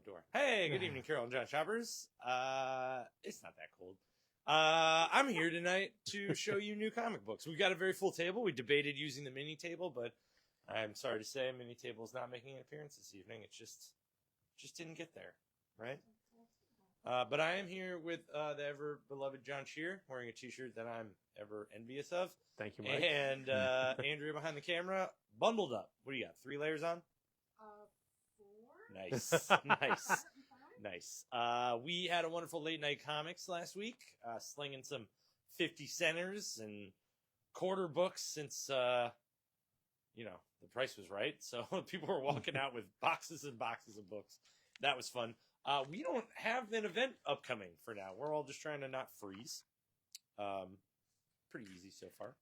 outdoor. Hey, good evening, Carol and John Shoppers. It's not that cold. I'm here tonight to show you new comic books. We've got a very full table. We debated using the mini table, but I'm sorry to say mini table is not making an appearance this evening. It just didn't get there, right? But I am here with the ever-beloved John Shear, wearing a t-shirt that I'm ever envious of. Thank you, Mike. And Andrea behind the camera, bundled up. What do you got, 3 layers on? 4. Nice. Nice. We had a wonderful late night comics last week, slinging some 50 centers and quarter books since, the price was right. So people were walking out with boxes and boxes of books. That was fun. We don't have an event upcoming for now. We're all just trying to not freeze. Pretty easy so far.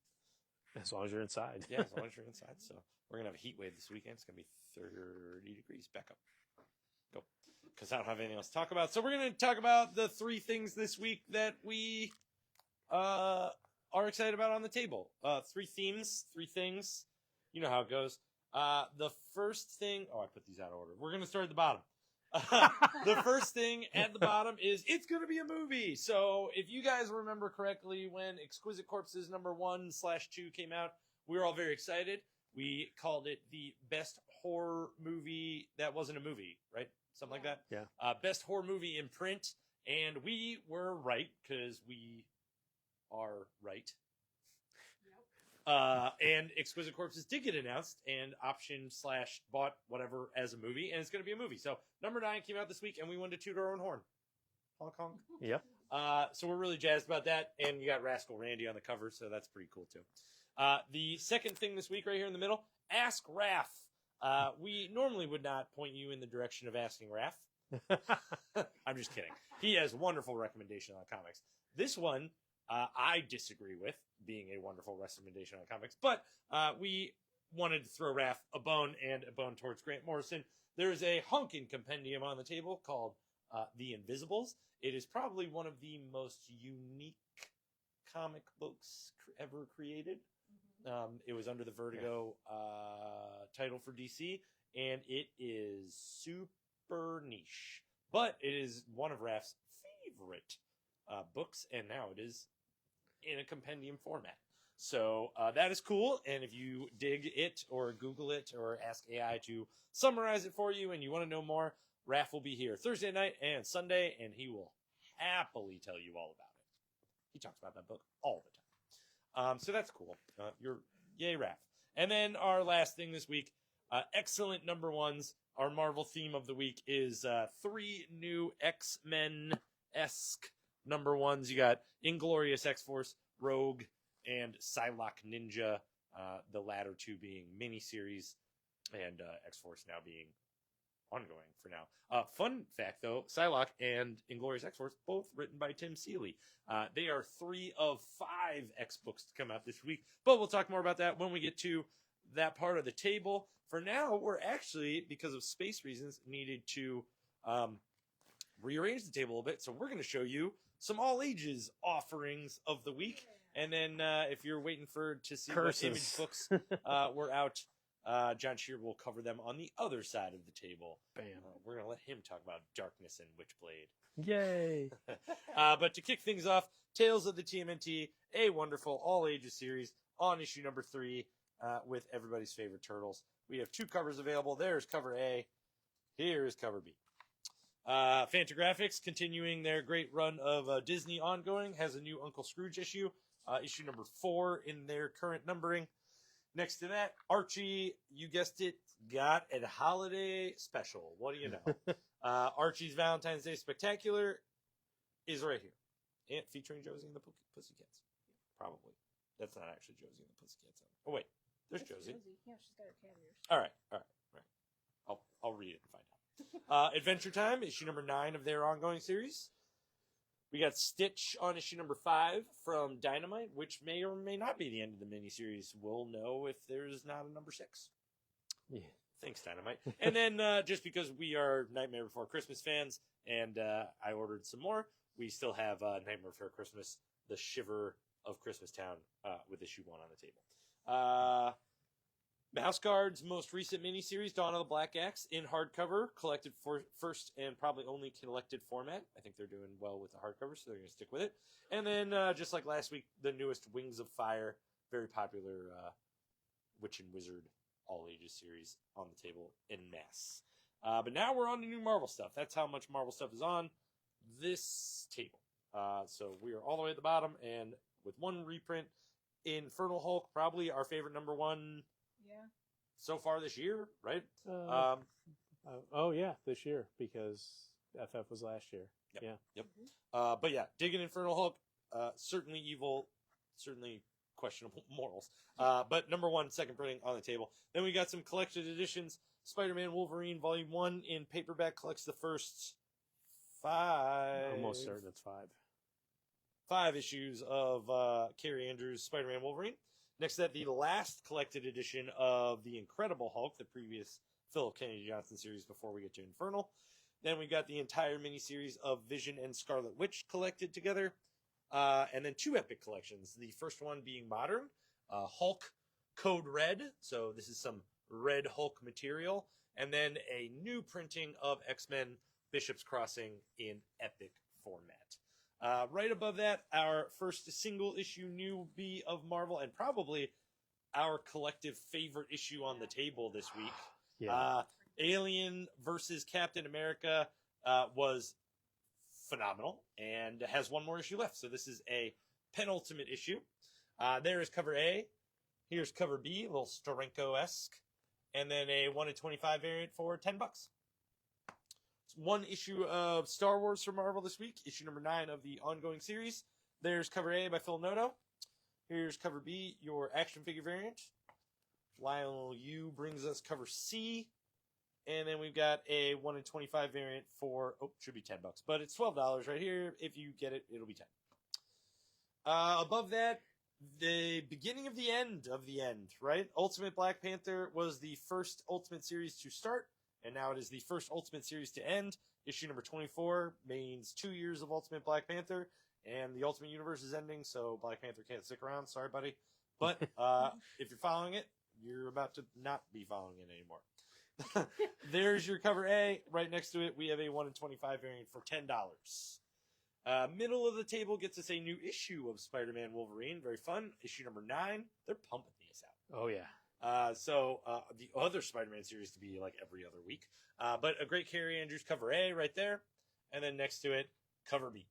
As long as you're inside. Yeah, as long as you're inside. So we're going to have a heat wave this weekend. It's going to be 30 degrees. Back up. Go. Because I don't have anything else to talk about. So we're going to talk about the 3 things this week that we are excited about on the table. 3 themes, 3 things. You know how it goes. The first thing... Oh, I put these out of order. We're going to start at the bottom. The first thing at the bottom is it's going to be a movie. So if you guys remember correctly, when Exquisite Corpses number 1/2 came out, we were all very excited. We called it the best horror movie that wasn't a movie, right? Something like that. Yeah. Best horror movie in print. And we were right because we are right. And Exquisite Corpses did get announced and optioned/bought whatever as a movie, and it's going to be a movie. So number 9 came out this week, and we wanted to toot our own horn. Honk honk. Yep. So we're really jazzed about that, and you got Rascal Randy on the cover, so that's pretty cool too. The second thing this week, right here in the middle, Ask Raph. We normally would not point you in the direction of asking Raph. I'm just kidding. He has wonderful recommendation on comics. This one, I disagree with being a wonderful recommendation on comics, but we wanted to throw Raph a bone and a bone towards Grant Morrison. There's a hunkin' compendium on the table called The Invisibles. It is probably one of the most unique comic books ever created. It was under the Vertigo title for DC, and it is super niche, but it is one of Raph's favorite books, and now it is in a compendium format. So that is cool, and if you dig it or Google it or ask AI to summarize it for you and you want to know more, Raph will be here Thursday night and Sunday, and he will happily tell you all about it. He talks about that book all the time. So that's cool. Yay, Raph. And then our last thing this week, excellent number 1s. Our Marvel theme of the week is 3 new X-Men-esque number 1s. You got Inglorious X-Force, Rogue, and Psylocke Ninja, the latter 2 being miniseries, and X-Force now being ongoing for now. Fun fact, though, Psylocke and Inglorious X-Force, both written by Tim Seeley. They are 3 of 5 X books to come out this week, but we'll talk more about that when we get to that part of the table. For now, we're actually, because of space reasons, needed to rearrange the table a bit, so we're going to show you some all ages offerings of the week. And then if you're waiting to see what image books were out, John Shear will cover them on the other side of the table. Bam. We're going to let him talk about Darkness and Witchblade. Yay. But to kick things off, Tales of the TMNT, a wonderful all ages series on issue number 3 with everybody's favorite turtles. We have 2 covers available. There's cover A. Here is cover B. Fantagraphics, continuing their great run of Disney ongoing, has a new Uncle Scrooge issue, issue number 4 in their current numbering. Next to that, Archie, you guessed it, got a holiday special. What do you know? Archie's Valentine's Day Spectacular is right here, and featuring Josie and the Pussycats. Probably. That's not actually Josie and the Pussycats. Oh, wait. There's Josie. Yeah, she's got her cat ears. All right. I'll read it and find out. Adventure Time, issue number 9 of their ongoing series. We got Stitch on issue number 5 from Dynamite, which may or may not be the end of the miniseries. We'll know if there's not a number 6. Yeah. Thanks, Dynamite. And then just because we are Nightmare Before Christmas fans, and I ordered some more, we still have Nightmare Before Christmas, The Shiver of Christmas Town, with issue 1 on the table. Mouse Guard's most recent miniseries, Dawn of the Black Axe, in hardcover, collected for first and probably only collected format. I think they're doing well with the hardcover, so they're going to stick with it. And then, just like last week, the newest Wings of Fire, very popular Witch and Wizard all ages series on the table en masse. But now we're on to new Marvel stuff. That's how much Marvel stuff is on this table. So we are all the way at the bottom, and with one reprint, Infernal Hulk, probably our favorite number one. Yeah. So far this year, right? Oh yeah, this year because FF was last year. Yep. Yeah. Yep. But yeah, digging Infernal Hulk, certainly evil, certainly questionable morals. But number one, second printing on the table. Then we got some collected editions. Spider-Man Wolverine Volume 1 in paperback collects the first Almost certain it's 5. 5 issues of Carrie Andrews' Spider-Man Wolverine. Next to that, the last collected edition of The Incredible Hulk, the previous Philip Kennedy Johnson series before we get to Infernal. Then we got the entire miniseries of Vision and Scarlet Witch collected together. And then 2 epic collections. The first one being modern, Hulk Code Red. So this is some Red Hulk material. And then a new printing of X-Men Bishop's Crossing in epic format. Right above that, our first single issue newbie of Marvel, and probably our collective favorite issue on the table this week. Yeah. Alien versus Captain America was phenomenal and has one more issue left. So this is a penultimate issue. There is cover A. Here's cover B, a little Steranko-esque. And then a 1 in 25 variant for $10. One issue of Star Wars from Marvel this week, issue number 9 of the ongoing series. There's cover A by Phil Noto. Here's cover B, your action figure variant. Lionel Yu brings us cover C. And then we've got a 1 in 25 variant for, should be $10, but it's $12 right here. If you get it, it'll be 10. Above that, the beginning of the end, right? Ultimate Black Panther was the first Ultimate series to start. And now it is the first Ultimate series to end. Issue number 24 means 2 years of Ultimate Black Panther. And the Ultimate Universe is ending, so Black Panther can't stick around. Sorry, buddy. But if you're following it, you're about to not be following it anymore. There's your cover A. Right next to it, we have a 1 in 25 variant for $10. Middle of the table gets us a new issue of Spider-Man Wolverine. Very fun. Issue number 9. They're pumping these out. Oh yeah. So the other Spider-Man series to be like every other week. But a great Carrie Andrews cover A right there. And then next to it, cover B.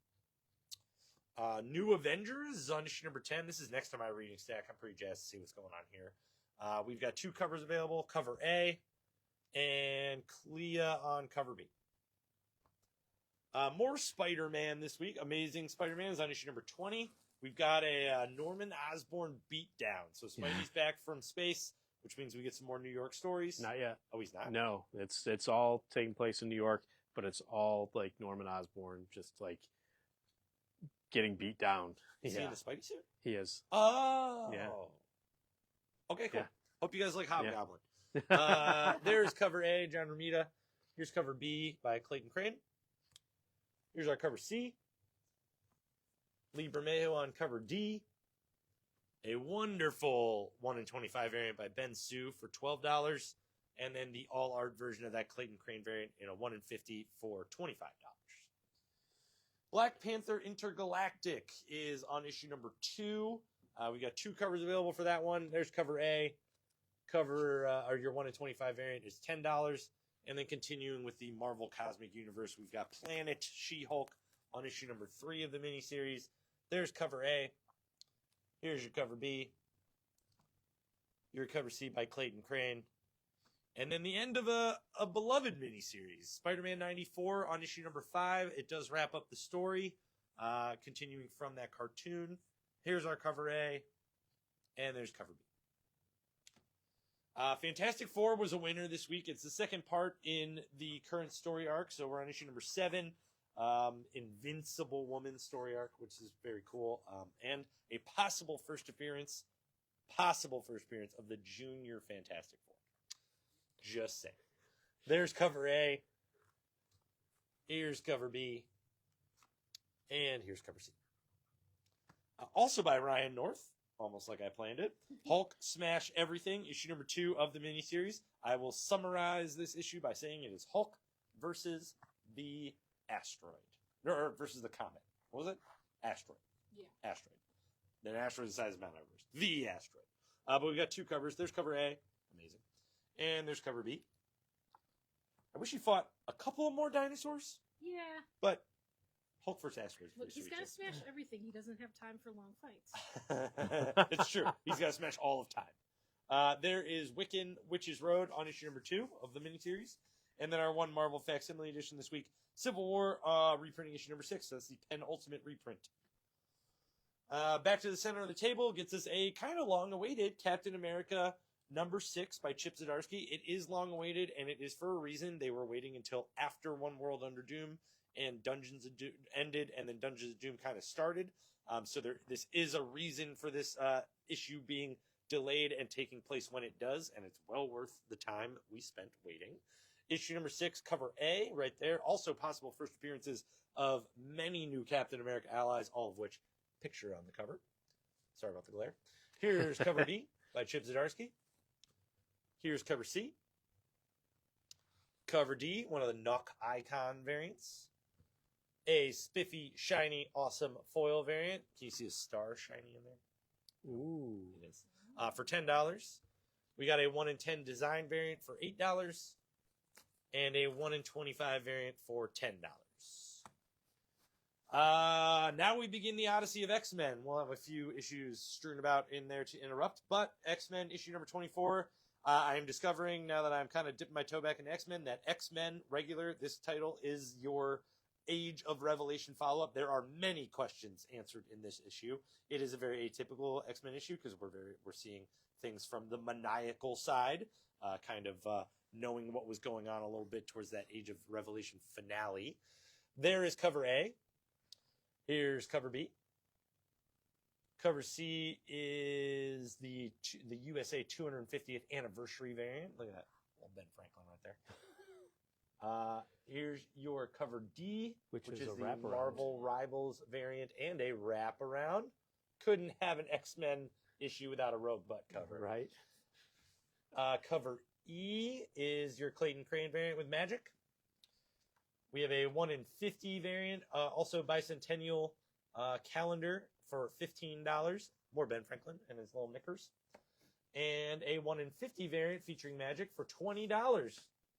New Avengers is on issue number 10. This is next to my reading stack. I'm pretty jazzed to see what's going on here. We've got 2 covers available. Cover A and Clea on cover B. More Spider-Man this week. Amazing Spider-Man is on issue number 20. We've got a Norman Osborn beatdown. So Spidey's back from space, which means we get some more New York stories. Not yet. Oh, he's not? No, it's all taking place in New York, but it's all like Norman Osborn just like getting beat down. Is he in the Spidey suit? He is. Oh. Yeah. Okay, cool. Yeah. Hope you guys like Hobgoblin. There's cover A, John Romita. Here's cover B by Clayton Crane. Here's our cover C. Lee Bermejo on cover D. A wonderful 1 in 25 variant by Ben Sue for $12. And then the all-art version of that Clayton Crane variant in a 1 in 50 for $25. Black Panther Intergalactic is on issue number 2. We got 2 covers available for that one. There's cover A. Or your 1 in 25 variant is $10. And then continuing with the Marvel Cosmic Universe, we've got Planet She-Hulk on issue number 3 of the miniseries. There's cover A. Here's your cover B. Your cover C by Clayton Crane. And then the end of a beloved miniseries, Spider-Man 94 on issue number 5. It does wrap up the story, continuing from that cartoon. Here's our cover A. And there's cover B. Fantastic Four was a winner this week. It's the second part in the current story arc, so we're on issue number 7. Invincible Woman story arc, which is very cool, and a possible first appearance of the Junior Fantastic Four. Just saying. There's cover A. Here's cover B. And here's cover C. Also by Ryan North. almost like I planned it. Hulk Smash Everything, issue number 2 of the miniseries. I will summarize this issue by saying it is Hulk versus the asteroid. Or versus the comet. What was it? Asteroid. Yeah. Asteroid. Then asteroid the size of Mount Everest. The asteroid. But we've got 2 covers. There's cover A. Amazing. And there's cover B. I wish he fought a couple of more dinosaurs, Yeah. but Hulk vs. Asteroid. Look, he's got to smash everything. He doesn't have time for long fights. It's true. He's got to smash all of time. There is Wiccan Witches Road on issue number 2 of the miniseries. And then our one Marvel facsimile edition this week, Civil War, reprinting issue number 6. That's the penultimate reprint. Back to the center of the table gets us a kind of long-awaited Captain America number 6 by Chip Zdarsky. It is long-awaited, and it is for a reason. They were waiting until after One World Under Doom and Dungeons of Doom ended, and then Dungeons of Doom kind of started. So this is a reason for this issue being delayed and taking place when it does, and it's well worth the time we spent waiting. Issue number 6, cover A, right there. Also possible first appearances of many new Captain America allies, all of which picture on the cover. Sorry about the glare. Here's cover B by Chip Zdarsky. Here's cover C. Cover D, one of the Nock Icon variants. A spiffy, shiny, awesome foil variant. Can you see a star shiny in there? Ooh. It is. For $10. We got a 1 in 10 design variant for $8. And a 1 in 25 variant for $10. Now we begin the Odyssey of X-Men. We'll have a few issues strewn about in there to interrupt, but X-Men issue number 24. I am discovering, now that I'm kind of dipping my toe back into X-Men, that X-Men regular, this title is your Age of Revelation follow-up. There are many questions answered in this issue. It is a very atypical X-Men issue because we're seeing things from the maniacal side, kind of knowing what was going on a little bit towards that Age of Revelation finale. There is cover A. Here's cover B. Cover C is the USA 250th anniversary variant. Look at that. Old Ben Franklin right there. Here's your cover D, which is the wraparound. Marvel Rivals variant and a wraparound. Couldn't have an X-Men issue without a Rogue Butt cover. Right. Cover E is your Clayton Crane variant with magic. We have a 1 in 50 variant, also bicentennial calendar for $15. More Ben Franklin and his little knickers. And a 1 in 50 variant featuring magic for $20.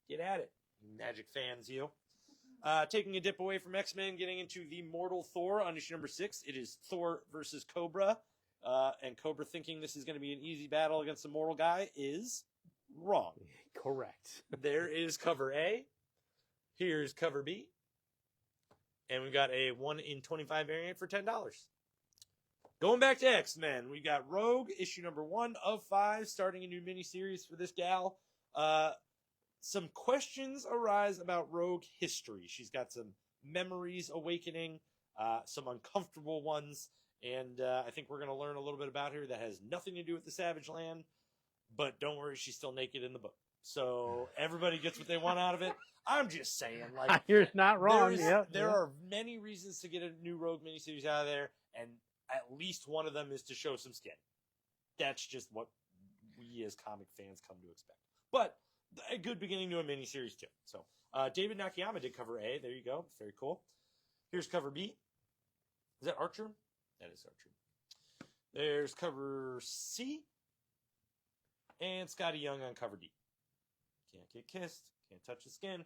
Get at it, magic fans, you. Taking a dip away from X-Men, getting into the Mortal Thor on issue number 6. It is Thor versus Cobra. And Cobra thinking this is going to be an easy battle against the mortal guy is wrong. Correct. There is cover A. Here's cover B. And we've got a 1 in 25 variant for $10. Going back to X-Men, we got Rogue, issue number 1 of 5, starting a new miniseries for this gal. Some questions arise about Rogue history. She's got some memories awakening, some uncomfortable ones, and I think we're going to learn a little bit about her that has nothing to do with the Savage Land, but don't worry, she's still naked in the book. So everybody gets what they want out of it. I'm just saying, like, you're not wrong. There are many reasons to get a new Rogue miniseries out of there, and at least one of them is to show some skin. That's just what we as comic fans come to expect. But a good beginning to a miniseries too. So David Nakayama did cover A. There you go. Very cool. Here's cover B. Is that Archer? That is Archer. There's cover C. And Scotty Young on cover D. Can't get kissed. Can't touch the skin.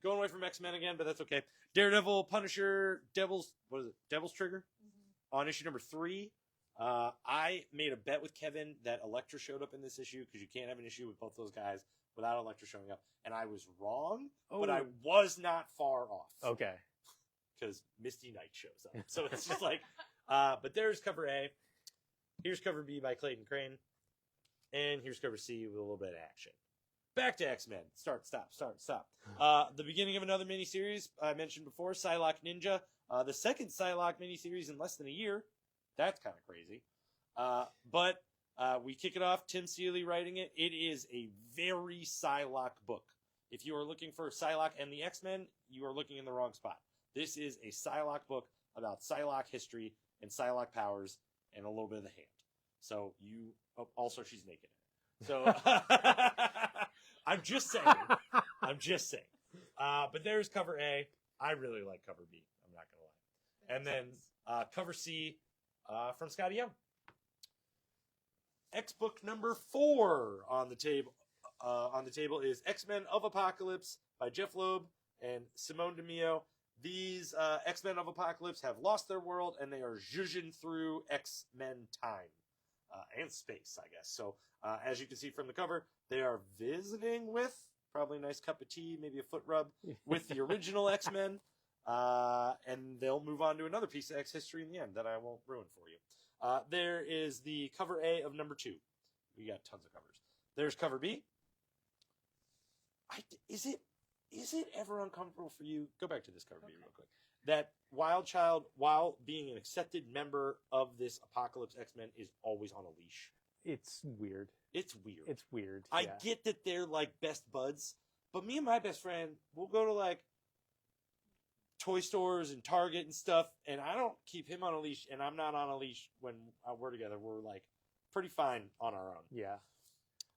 Going away from X-Men again, but that's okay. Daredevil, Punisher, Devil's Trigger on issue number 3. I made a bet with Kevin that Elektra showed up in this issue because you can't have an issue with both those guys without Elektra showing up. And I was wrong, but I was not far off. Okay. Because Misty Knight shows up. So it's just like, but there's cover A. Here's cover B by Clayton Crane. And here's cover C with a little bit of action. Back to X-Men. Start, stop. The beginning of another miniseries I mentioned before, Psylocke Ninja. The second Psylocke miniseries in less than a year. That's kind of crazy. But we kick it off. Tim Seeley writing it. It is a very Psylocke book. If you are looking for Psylocke and the X-Men, you are looking in the wrong spot. This is a Psylocke book about Psylocke history and Psylocke powers and a little bit of the hand. So also she's naked. So I'm just saying. But there's cover A. I really like cover B. I'm not gonna lie. And then cover C from Scotty Young. X book number 4 on the table. Is X-Men of Apocalypse by Jeff Loeb and Simone DeMeo. These X-Men of Apocalypse have lost their world, and they are zhuzhing through X-Men time and space, I guess. So, as you can see from the cover, they are visiting with, probably a nice cup of tea, maybe a foot rub, with the original X-Men, and they'll move on to another piece of X history in the end that I won't ruin for you. There is the cover A of number 2. We got tons of covers. There's cover B. Is it ever uncomfortable for you? Go back to this cover B real quick. That Wild Child, while being an accepted member of this Apocalypse X-Men, is always on a leash. It's weird. It's weird. It's weird. I get that they're like best buds, but me and my best friend, we'll go to like toy stores and Target and stuff, and I don't keep him on a leash, and I'm not on a leash when we're together. We're like pretty fine on our own. Yeah.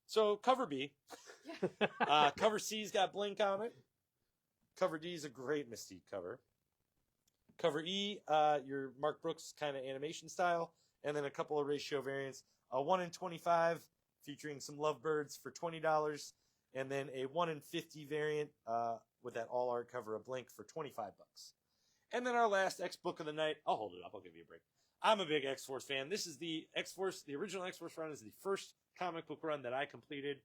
So cover B. Cover C's got Blink on it. Cover D is a great Mystique cover. Cover E, your Mark Brooks kind of animation style, and then a couple of ratio variants. A 1 in 25 featuring some lovebirds for $20, and then a 1 in 50 variant with that all art cover of Blink for $25. And then our last X book of the night. I'll hold it up. I'll give you a break. I'm a big X-Force fan. This is the X-Force. The original X-Force run is the first comic book run that I completed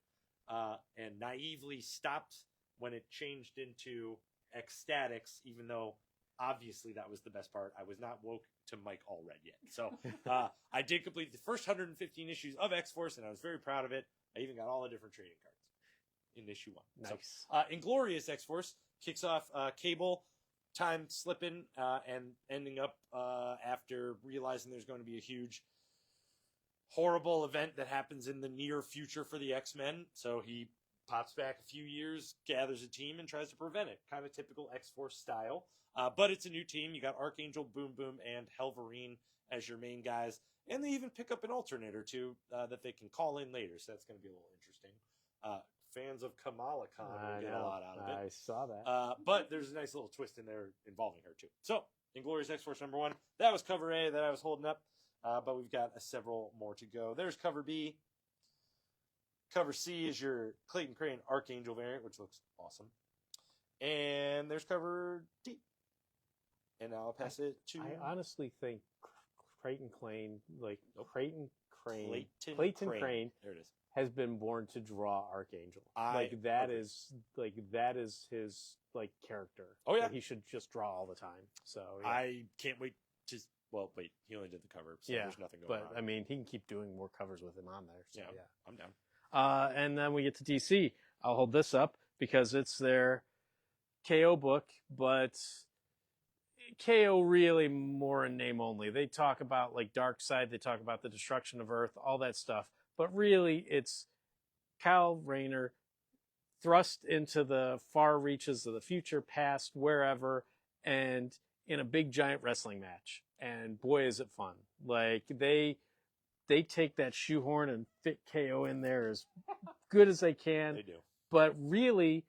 and naively stopped when it changed into Ecstatics, even though obviously that was the best part. I was not woke to Mike Allred yet. So I did complete the first 115 issues of X-Force, and I was very proud of it. I even got all the different trading cards in issue 1. Nice. So, Inglorious X-Force kicks off Cable time slipping and ending up after realizing there's going to be a huge horrible event that happens in the near future for the X-Men. So he pops back a few years, gathers a team, and tries to prevent it. Kind of typical X-Force style. But it's a new team. You got Archangel, Boom Boom, and Helverine as your main guys. And they even pick up an alternate or two that they can call in later. So that's going to be a little interesting. Fans of Kamala Khan will get a lot out of it. I saw that. But there's a nice little twist in there involving her, too. So, Inglorious X-Force number 1. That was cover A that I was holding up. But we've got several more to go. There's cover B. Cover C is your Clayton Crane Archangel variant, which looks awesome. And there's cover D. And now I'll pass it to... I honestly think Clayton Crane, Clayton Crane, there it is, has been born to draw Archangel. That is his character. Oh yeah, that he should just draw all the time. So yeah. I can't wait to. Well, wait, he only did the cover, so there's nothing going on. But I mean, he can keep doing more covers with him on there. So, yeah, I'm down. And then we get to DC. I'll hold this up because it's their KO book, but KO really more in name only. They talk about Darkseid, they talk about the destruction of Earth, all that stuff. But really, it's Kyle Rayner thrust into the far reaches of the future, past, wherever, and in a big giant wrestling match. And boy, is it fun. They take that shoehorn and fit KO in there as good as they can. They do. But really,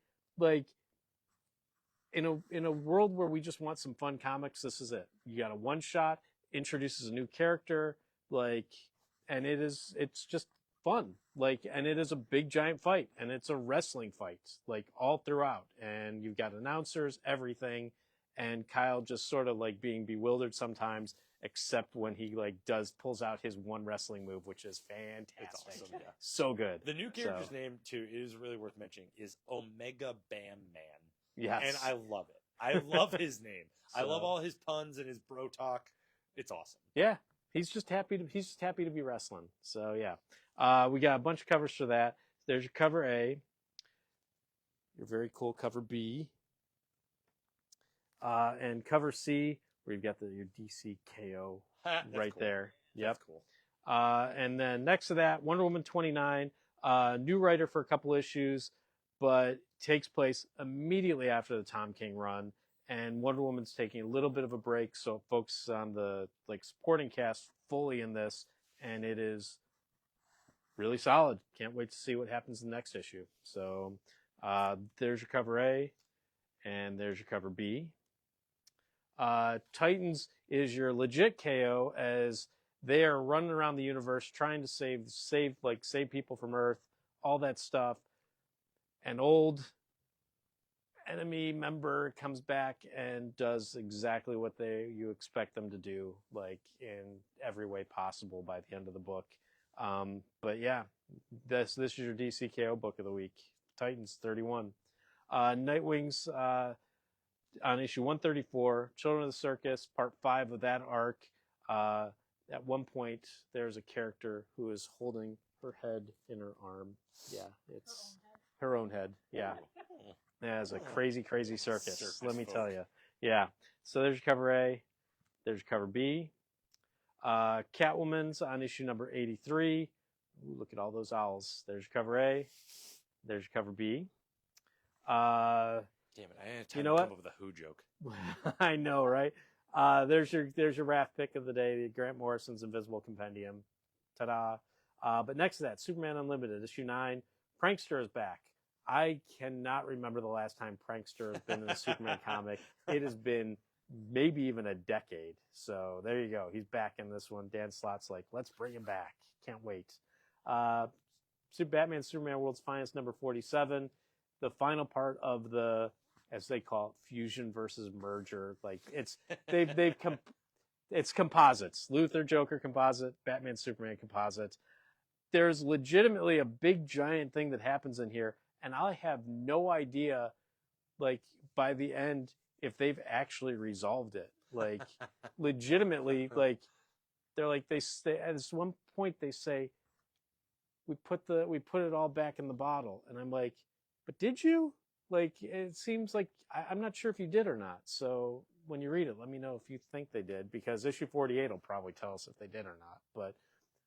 in a world where we just want some fun comics, this is it. You got a one shot, introduces a new character, and it's just fun. And it is a big giant fight, and it's a wrestling fight, all throughout. And you've got announcers, everything, and Kyle just sort of being bewildered sometimes, except when he pulls out his one wrestling move, which is fantastic. It's awesome, yeah. So good. The new character's name too is really worth mentioning is Omega Bam Man. Yes. And I love it. I love his name. I love all his puns and his bro talk. It's awesome. Yeah. He's just happy to be wrestling. So yeah. We got a bunch of covers for that. There's your cover A. Your very cool cover B. And cover C, where you've got your DC KO right cool. there. Yep. That's cool. And then next to that, Wonder Woman 29, new writer for a couple issues, but takes place immediately after the Tom King run. and Wonder Woman's taking a little bit of a break, so it focuses on the supporting cast fully in this, and it is really solid. Can't wait to see what happens in the next issue. So there's your cover A, and there's your cover B. Titans is your legit KO, as they are running around the universe trying to save people from Earth, all that stuff. An old enemy member comes back and does exactly what you expect them to do, in every way possible by the end of the book. But yeah, this is your DC KO book of the week. Titans 31. Nightwing's on issue 134, Children of the Circus, part 5 of that arc. At one point, there's a character who is holding her head in her arm. Yeah, it's her own head. Yeah. Yeah, it's a crazy, crazy circus, let me tell you. Yeah. So there's your cover A. There's your cover B. Catwoman's on issue number 83. Ooh, look at all those owls. There's your cover A. There's your cover B. Damn it! I had time to come up with a Who joke. I know, right? There's your Raph pick of the day, the Grant Morrison's Invisible Compendium. Ta-da! But next to that, Superman Unlimited, issue 9. Prankster is back. I cannot remember the last time Prankster has been in a Superman comic. It has been maybe even a decade. So there you go. He's back in this one. Dan Slott's like, let's bring him back. Can't wait. Batman Superman World's Finest number 47. The final part of the, as they call it, fusion versus merger. It's composites. Luthor Joker composite, Batman Superman composite. There's legitimately a big giant thing that happens in here, and I have no idea, by the end, if they've actually resolved it. Legitimately, they say, at this one point they say, we put it all back in the bottle, and I'm like, but did you? It seems like I'm not sure if you did or not. So when you read it, let me know if you think they did, because issue 48 will probably tell us if they did or not. But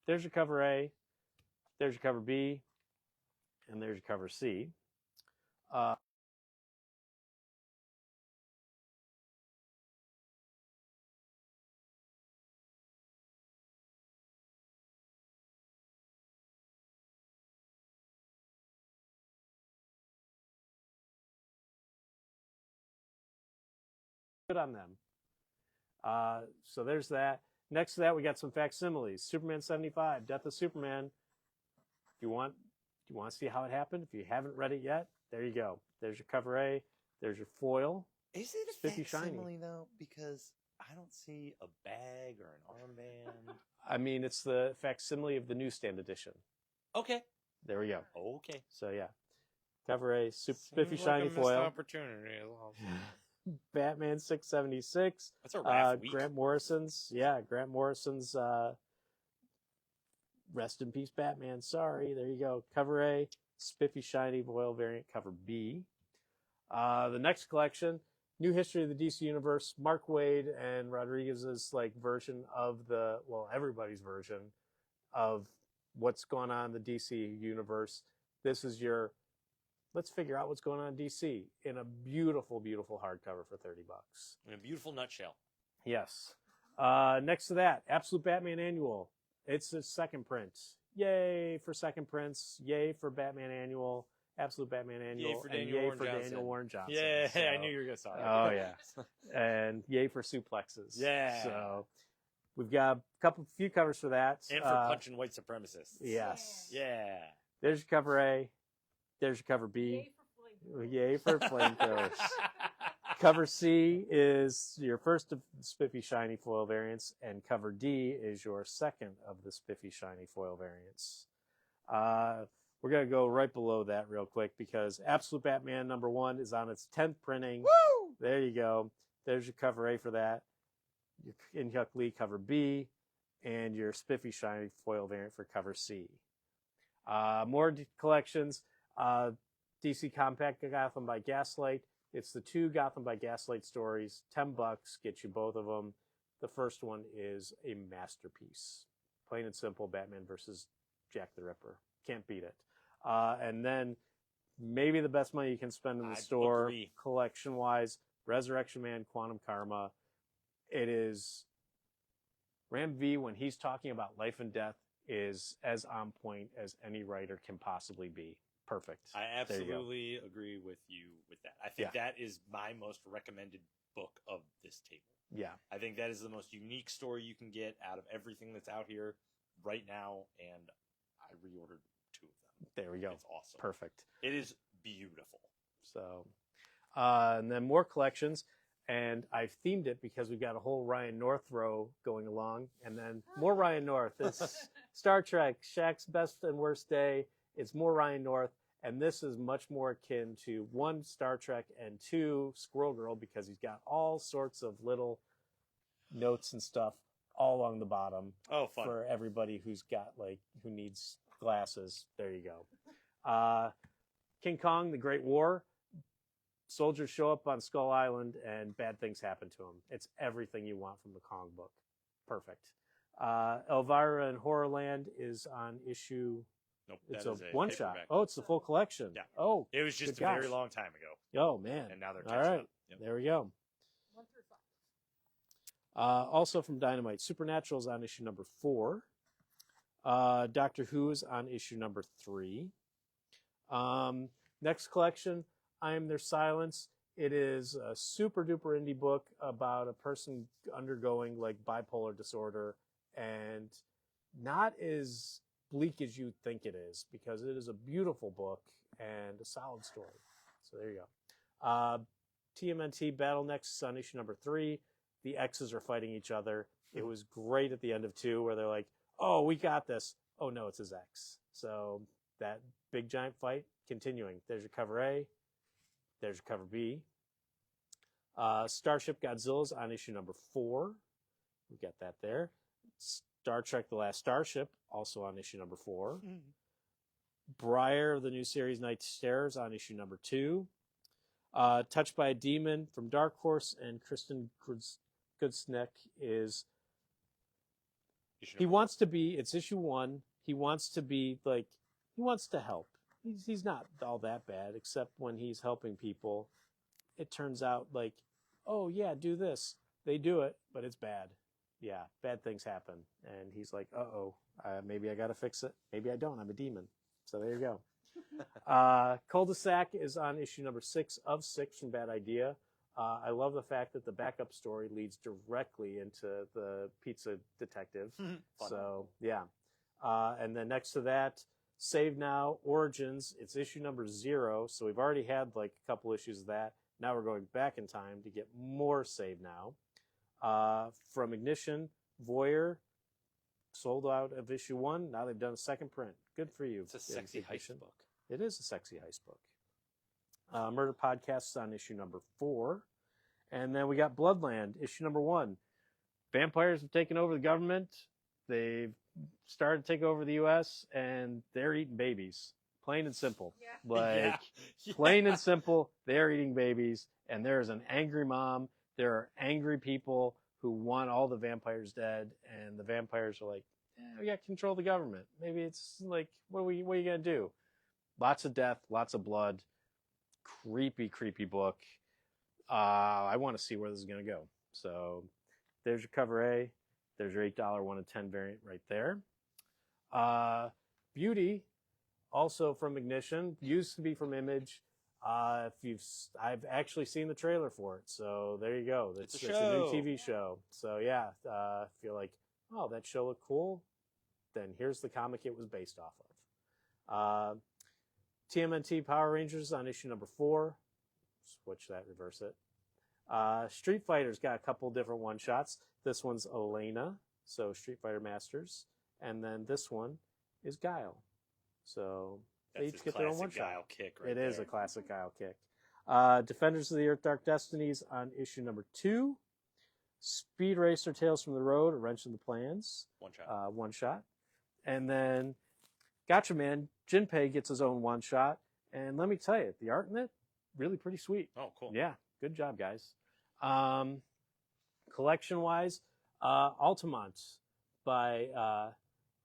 there's your cover A, there's your cover B, and there's your cover C. Good on them. So there's that. Next to that, we got some facsimiles. Superman 75, Death of Superman. If you want to see how it happened, if you haven't read it yet, there you go. There's your cover A. There's your foil. Is it a Spiffy facsimile, though? Because I don't see a bag or an armband. I mean, it's the facsimile of the newsstand edition. Okay. There we go. Okay. So, yeah. Cover A, spiffy shiny foil. Opportunity. Batman 676. That's a Raph week. Grant Morrison's Rest in Peace Batman. Sorry, there you go. Cover A, spiffy shiny foil variant. Cover B. The next collection, New History of the DC Universe. Mark Waid and Rodriguez's version of everybody's version of what's going on in the DC universe. This is your let's figure out what's going on in DC in a beautiful, beautiful hardcover for $30. In a beautiful nutshell. Yes. Next to that, Absolute Batman Annual. It's a second print. Yay for second prints. Yay for Batman Annual. Absolute Batman Annual. Yay for Daniel Warren Johnson. Yeah, so, I knew you were going to say that. Oh, yeah. And yay for suplexes. Yeah. So we've got a few covers for that. And for punching white supremacists. Yes. Yeah. There's your cover A. There's your cover B. Yay for flamethrowers. Cover C is your first of the spiffy shiny foil variants, and cover D is your second of the spiffy shiny foil variants. We're going to go right below that real quick, because Absolute Batman number 1 is on its 10th printing. Woo! There you go. There's your cover A for that. Your In-Hyuk Lee cover B, and your spiffy shiny foil variant for cover C. More collections. DC Compact Gotham by Gaslight. It's the 2 Gotham by Gaslight stories. $10, get you both of them. The first one is a masterpiece. Plain and simple, Batman versus Jack the Ripper. Can't beat it. And then maybe the best money you can spend in the store, collection-wise, Resurrection Man, Quantum Karma. It is Ram V, when he's talking about life and death, is as on point as any writer can possibly be. Perfect. I There you go. absolutely agree with you with that. I think that is my most recommended book of this table. Yeah. I think that is the most unique story you can get out of everything that's out here right now, and I reordered 2 of them. There we go. It's awesome. Perfect. It is beautiful. So, and then more collections, and I've themed it because we've got a whole Ryan North row going along, and then more Ryan North. It's Star Trek, Shaq's Best and Worst Day. It's more Ryan North, and this is much more akin to 1, Star Trek, and 2, Squirrel Girl, because he's got all sorts of little notes and stuff all along the bottom. Oh, fun. For everybody who's got, like, who needs glasses. There you go. King Kong, The Great War. Soldiers show up on Skull Island and bad things happen to them. It's everything you want from the Kong book. Perfect. Elvira and Horrorland is on issue... Nope, It's that a is one-shot. paperback. Oh, it's the full collection. Yeah. Oh, It was just good a very gosh. long time ago, Oh, man. and now they're All catching right. up. Yep. There we go. 1 through 5. Also from Dynamite, Supernatural is on issue number 4. Doctor Who is on issue number 3. Next collection, I Am Their Silence. It is a super duper indie book about a person undergoing like bipolar disorder, and not as bleak as you think it is, because it is a beautiful book and a solid story. So there you go. TMNT Battle Next is on issue number 3. The X's are fighting each other. It was great at the end of 2 where they're like, oh, we got this. Oh, no, it's his X. So that big giant fight continuing. There's your cover A. There's your cover B. Starship Godzilla's on issue number 4. We got that there. Star Trek The Last Starship, also on issue number 4. Briar, the new series Night Terrors, on issue number 2. Touched by a Demon from Dark Horse, and Kristen Goodsneck is... He wants to be... It's issue 1. He wants to be, like... He wants to help. He's not all that bad, except when he's helping people, it turns out, like, oh, yeah, do this. They do it, but it's bad. Yeah, bad things happen. And he's like, uh-oh, maybe I got to fix it. Maybe I don't. I'm a demon. So there you go. Cul-de-sac is on issue number 6 of 6 from Bad Idea. I love the fact that the backup story leads directly into the pizza detective. So, yeah. And then next to that, Save Now, Origins. It's issue number 0. So we've already had like a couple issues of that. Now we're going back in time to get more Save Now. From Ignition, Voyeur, sold out of issue 1. Now they've done a second print. Good for you. It's a sexy heist book. It is a sexy heist book. Murder Podcasts on issue number 4. And then we got Bloodland, issue number 1. Vampires have taken over the government. They've started to take over the U.S., and they're eating babies. Plain and simple. Yeah. Like, Yeah. plain and simple, they're eating babies, and there is an angry mom. There are angry people who want all the vampires dead, and the vampires are like, we got to control the government. Maybe it's like, what are you going to do? Lots of death, lots of blood. Creepy, creepy book. I want to see where this is going to go. So there's your cover A. There's your $8 1 of 10 variant right there. Beauty, also from Ignition, used to be from Image. I've actually seen the trailer for it, so there you go. It's a new TV show. So yeah, if you're like, oh, that show looked cool, then here's the comic it was based off of. TMNT Power Rangers on issue number 4. Switch that, reverse it. Street Fighter's got a couple different one-shots. This one's Elena, so Street Fighter Masters. And then this one is Guile. So they each get their own one-shot. Guile kick right It is there. a classic Guile kick. Defenders of the Earth Dark Destinies on issue number 2. Speed Racer Tales from the Road, A Wrench in the Plans. One shot. And then Gotcha Man, Jinpei gets his own one-shot. And let me tell you, the art in it, really pretty sweet. Oh, cool. Yeah, good job, guys. Collection-wise, Altamont by,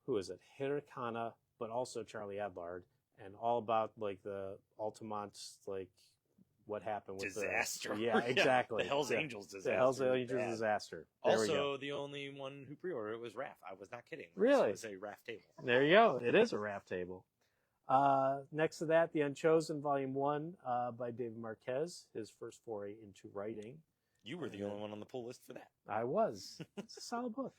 who is it? Hirokana, but also Charlie Adlard. And all about, like, the Altamont, like, what happened with Disaster. The, yeah, exactly. The Hell's Yeah. Angels disaster. The Hell's was Angels bad. disaster. There we go. Also, the only one who pre-ordered it was Raph. I was not kidding. Really? This was a Raph table. There you go. It is a raft table. Next to that, The Unchosen, Volume 1 by David Marquez, his first foray into writing. You were the only one on the pull list for that. I was. It's a solid book.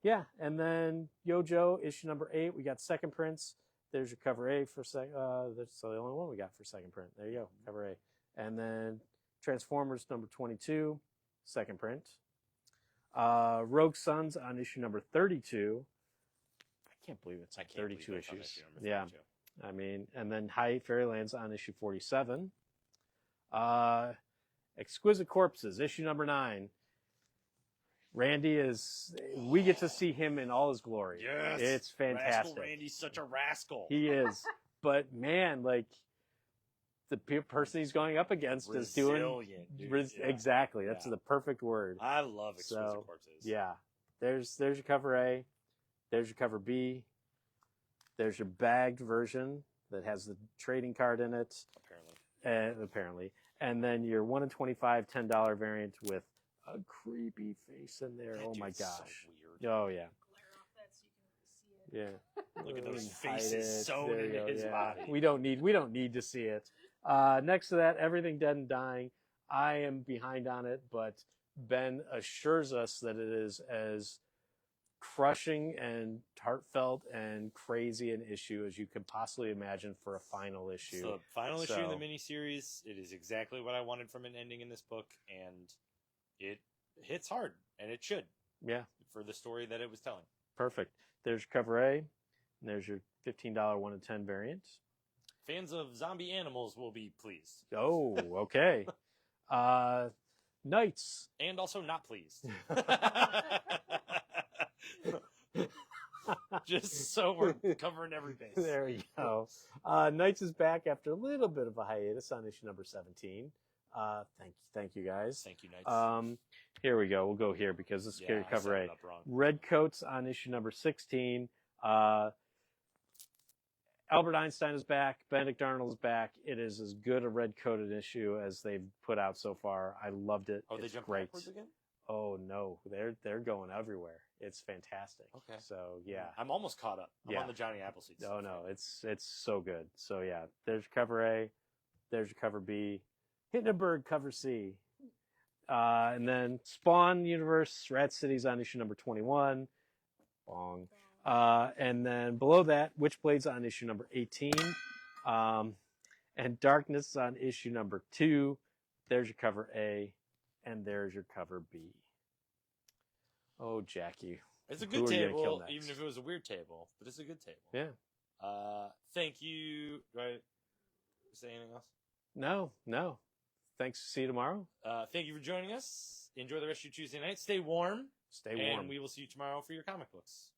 Yeah, and then Yojo, issue number 8. We got second prints. There's your cover A for that's the only one we got for second print. There you go, cover A. And then Transformers number 22, second print. Rogue Sons on issue number 32. I can't believe it's like 32 issues. Yeah. I mean, and then High Fairylands on issue 47. Exquisite Corpses, issue number 9. Randy we get to see him in all his glory. Yes. It's fantastic. Rascal Randy's such a rascal. He is. But man, like, the person he's going up against is doing... Dude. Exactly. That's the perfect word. I love Exquisite Corpses. Yeah. There's your cover A. There's your cover B. There's your bagged version that has the trading card in it. Apparently. And then your 1 in 25 $10 variant with a creepy face in there. Oh my gosh. So weird. Oh yeah. Glare off that so you can see it. Yeah. Look at those Hide faces it. sewn There you into go. his Yeah. body. We don't need to see it. Next to that, Everything Dead and Dying. I am behind on it, but Ben assures us that it is as crushing and heartfelt and crazy an issue as you could possibly imagine for a final issue. So the final issue in the miniseries, it is exactly what I wanted from an ending in this book, and it hits hard, and it should. Yeah. For the story that it was telling. Perfect. There's cover A, and there's your $15 1 in 10 variant. Fans of zombie animals will be pleased. Oh, okay. Knights. And also not pleased. Just so we're covering every base. There you go. Knights is back after a little bit of a hiatus on issue number 17. Thank you guys. Thank you, Knights. Here we go. We'll go here because this is cover A. Red Coats on issue number 16. Albert Einstein is back. Benedict Arnold is back. It is as good a red-coated issue as they've put out so far. I loved it. Oh, it's they jumped great. backwards again? Oh no, they're going everywhere. It's fantastic. Okay. So yeah, I'm almost caught up. I'm on the Johnny Appleseed. Oh no, it's so good. So yeah, there's cover A, there's your cover B, Hindenburg cover C, and then Spawn Universe Rat City's on issue number 21. Bong. And then below that, Witchblade's on issue number 18, and Darkness on issue number 2. There's your cover A, and there's your cover B. Oh, Jackie. It's a good table, even if it was a weird table, but it's a good table. Yeah. Thank you. Do I say anything else? No. Thanks. See you tomorrow. Thank you for joining us. Enjoy the rest of your Tuesday night. Stay warm. Stay warm. And we will see you tomorrow for your comic books.